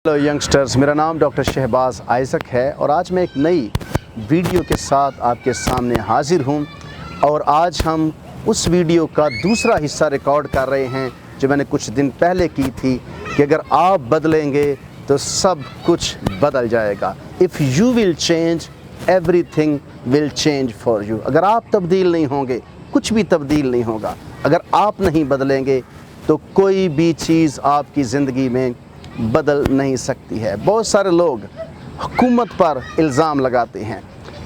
Hello youngsters, मेरा नाम doctor Shahbaz Isaac है और आज मैं एक नई वीडियो के साथ आपके सामने हाजिर हूं। और आज हम उस वीडियो का दूसरा हिस्सा रिकॉर्ड कर रहे हैं जो मैंने कुछ दिन पहले की थी कि अगर आप बदलेंगे तो सब कुछ बदल जाएगा। If you will change everything will change for you. अगर आप तब्दील नहीं होंगे कुछ भी तब्दील नहीं होगा। अगर आप नहीं बदलेंगे तो कोई भी चीज़ आपकी ज़िंदगी में बदल नहीं सकती है। बहुत सारे लोग हुकूमत पर इल्ज़ाम लगाते हैं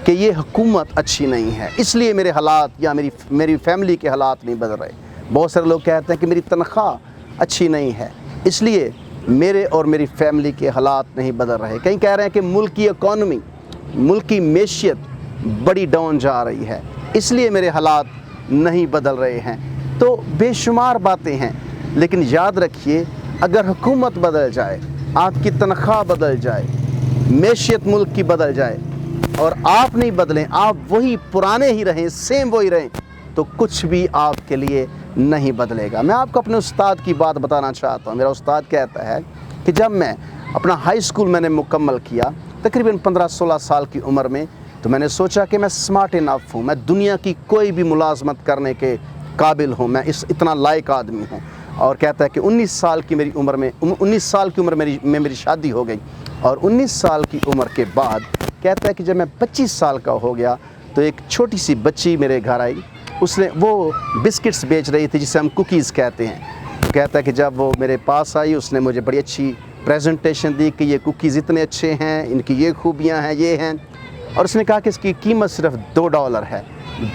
कि ये हुकूमत अच्छी नहीं है, इसलिए मेरे हालात या मेरी फैमिली के हालात नहीं बदल रहे। बहुत सारे लोग कहते हैं कि मेरी तनख्वाह अच्छी नहीं है, इसलिए मेरे और मेरी फैमिली के हालात नहीं बदल रहे। कहीं कह रहे हैं कि मुल्क की इकॉनमी, मुल्क की मैशियत बड़ी डाउन जा रही है, इसलिए मेरे हालात नहीं बदल रहे हैं। तो बेशुमार बातें हैं, लेकिन याद रखिए, अगर हुकूमत बदल जाए, आपकी तनख्वाह बदल जाए, मैशियत मुल्क की बदल जाए और आप नहीं बदलें, आप वही पुराने ही रहें, सेम वही रहें, तो कुछ भी आपके लिए नहीं बदलेगा। मैं आपको अपने उस्ताद की बात बताना चाहता हूँ। मेरा उस्ताद कहता है कि जब मैं अपना हाई स्कूल मैंने मुकम्मल किया तकरीबन 15-16 साल की उम्र में, तो मैंने सोचा कि मैं स्मार्ट इनफ हूँ, मैं दुनिया की कोई भी मुलाजमत करने के काबिल हूँ, मैं इतना लायक आदमी हूँ। और कहता है कि 19 साल की उम्र में मेरी शादी हो गई और 19 साल की उम्र के बाद कहता है कि जब मैं 25 साल का हो गया तो एक छोटी सी बच्ची मेरे घर आई। वो बिस्किट्स बेच रही थी, जिसे हम कुकीज़ कहते हैं। तो कहता है कि जब वो मेरे पास आई, उसने मुझे बड़ी अच्छी प्रेजेंटेशन दी कि ये कुकीज़ इतने अच्छे हैं, इनकी ये खूबियाँ हैं, ये हैं। और उसने कहा कि इसकी कीमत सिर्फ $2 है,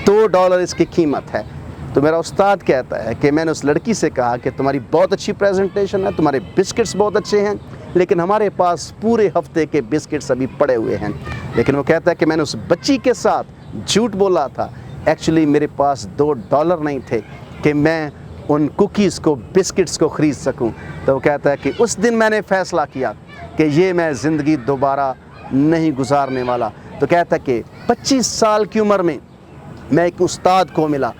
$2 इसकी कीमत है। तो मेरा उस्ताद कहता है कि मैंने उस लड़की से कहा कि तुम्हारी बहुत अच्छी प्रेजेंटेशन है, तुम्हारे बिस्किट्स बहुत अच्छे हैं, लेकिन हमारे पास पूरे हफ्ते के बिस्किट्स अभी पड़े हुए हैं। लेकिन वो कहता है कि मैंने उस बच्ची के साथ झूठ बोला था। एक्चुअली मेरे पास $2 नहीं थे कि मैं उन कुकीज़ को, बिस्किट्स को ख़रीद सकूं। तो वो कहता है कि उस दिन मैंने फ़ैसला किया कि ये मैं ज़िंदगी दोबारा नहीं गुजारने वाला। तो कहता है कि 25 साल की उम्र में मैं एक उस्ताद को मिला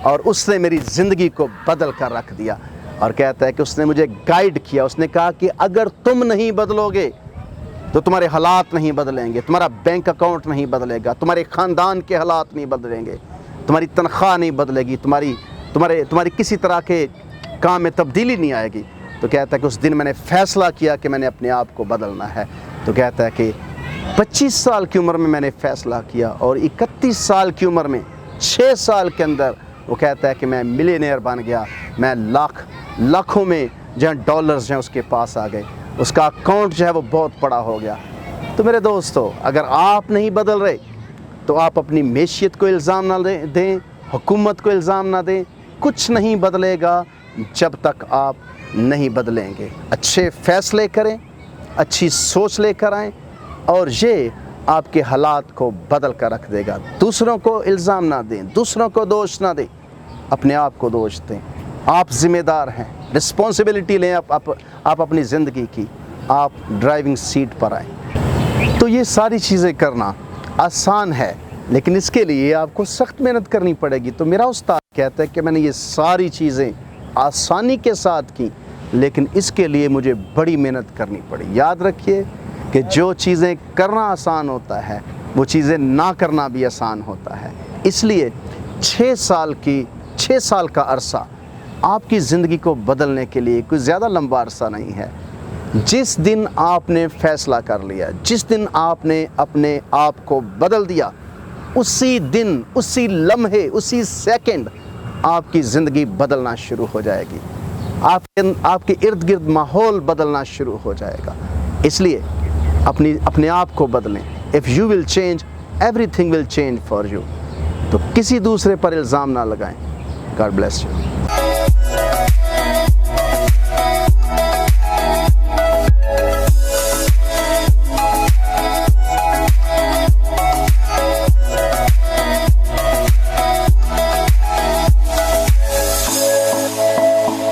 और उसने मेरी ज़िंदगी को बदल कर रख दिया। और कहता है कि उसने मुझे गाइड किया। उसने कहा कि अगर तुम नहीं बदलोगे तो तुम्हारे हालात नहीं बदलेंगे, तुम्हारा बैंक अकाउंट नहीं बदलेगा, तुम्हारे ख़ानदान के हालात नहीं बदलेंगे, तुम्हारी तनख्वाह नहीं बदलेगी, तुम्हारी किसी तरह के काम में तब्दीली नहीं आएगी। तो कहता है कि उस दिन मैंने फ़ैसला किया कि मैंने अपने आप को बदलना है। तो कहता है कि 25 साल की उम्र में मैंने फ़ैसला किया और 31 साल की उम्र में 6 साल के अंदर वो कहता है कि मैं मिलियनेयर बन गया। मैं लाखों में जहाँ डॉलर्स हैं उसके पास आ गए, उसका अकाउंट जो है वो बहुत बड़ा हो गया। तो मेरे दोस्तों, अगर आप नहीं बदल रहे तो आप अपनी मैशियत को इल्ज़ाम ना दें, हुकूमत को इल्ज़ाम ना दें। कुछ नहीं बदलेगा जब तक आप नहीं बदलेंगे। अच्छे फ़ैसले करें, अच्छी सोच लेकर आएँ और ये आपके हालात को बदल कर रख देगा। दूसरों को इल्ज़ाम ना दें, दूसरों को दोष ना दें, अपने आप को दोष दें। आप ज़िम्मेदार हैं, रिस्पॉन्सिबिलिटी लें आप अपनी ज़िंदगी की। आप ड्राइविंग सीट पर आएँ। तो ये सारी चीज़ें करना आसान है, लेकिन इसके लिए आपको सख्त मेहनत करनी पड़ेगी। तो मेरा उस्ताद कहता है कि मैंने ये सारी चीज़ें आसानी के साथ की, लेकिन इसके लिए मुझे बड़ी मेहनत करनी पड़ी। याद रखिए कि जो चीज़ें करना आसान होता है वो चीज़ें ना करना भी आसान होता है। इसलिए 6 साल का अरसा आपकी ज़िंदगी को बदलने के लिए कोई ज़्यादा लंबा अरसा नहीं है। जिस दिन आपने फ़ैसला कर लिया, जिस दिन आपने अपने आप को बदल दिया, उसी दिन, उसी लम्हे, उसी सेकंड आपकी ज़िंदगी बदलना शुरू हो जाएगी। आपके इर्द गिर्द माहौल बदलना शुरू हो जाएगा। इसलिए अपने आप को बदलें। If you will change everything will change for you. तो किसी दूसरे पर इल्ज़ाम ना लगाएं। God bless you.